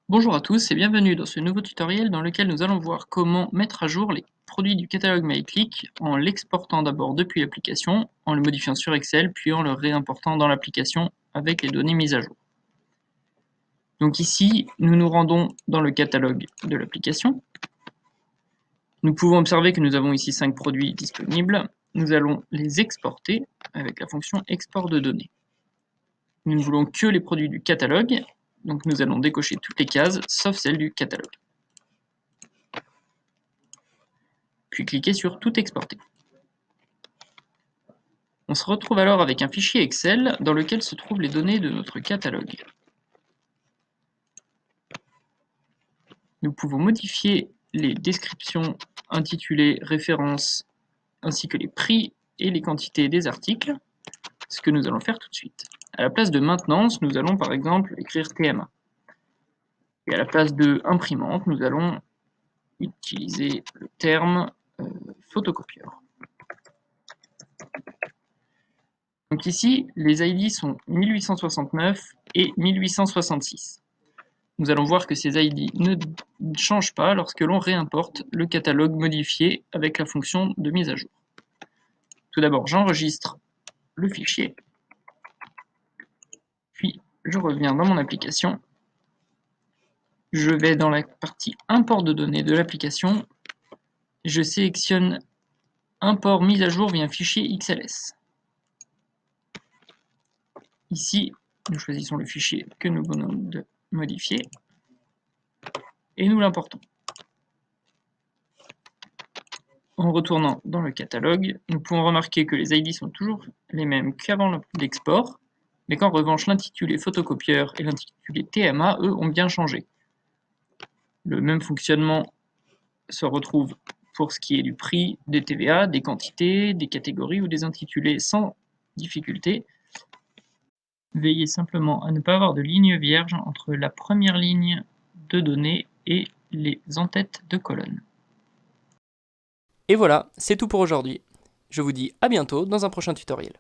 Bonjour à tous et bienvenue dans ce nouveau tutoriel dans lequel nous allons voir comment mettre à jour les produits du catalogue MyClick en l'exportant d'abord depuis l'application, en le modifiant sur Excel, puis en le réimportant dans l'application avec les données mises à jour. Donc ici, nous nous rendons dans le catalogue de l'application. Nous pouvons observer que nous avons ici 5 produits disponibles. Nous allons les exporter avec la fonction export de données. Nous ne voulons que les produits du catalogue, donc nous allons décocher toutes les cases sauf celle du catalogue. Puis cliquer sur Tout exporter. On se retrouve alors avec un fichier Excel dans lequel se trouvent les données de notre catalogue. Nous pouvons modifier les descriptions intitulées, références, ainsi que les prix et les quantités des articles, ce que nous allons faire tout de suite. À la place de maintenance, nous allons par exemple écrire TMA. Et à la place de imprimante, nous allons utiliser le terme photocopieur. Donc ici, les ID sont 1869 et 1866. Nous allons voir que ces ID ne changent pas lorsque l'on réimporte le catalogue modifié avec la fonction de mise à jour. Tout d'abord, j'enregistre le fichier, puis je reviens dans mon application. Je vais dans la partie import de données de l'application. Je sélectionne import mise à jour via un fichier XLS. Ici, nous choisissons le fichier que nous venons de modifier et nous l'importons. En retournant dans le catalogue, nous pouvons remarquer que les ID sont toujours les mêmes qu'avant l'export, mais qu'en revanche l'intitulé photocopieur et l'intitulé TMA, eux, ont bien changé. Le même fonctionnement se retrouve pour ce qui est du prix, des TVA, des quantités, des catégories ou des intitulés sans difficulté. Veillez simplement à ne pas avoir de ligne vierge entre la première ligne de données et les en-têtes de colonnes. Et voilà, c'est tout pour aujourd'hui. Je vous dis à bientôt dans un prochain tutoriel.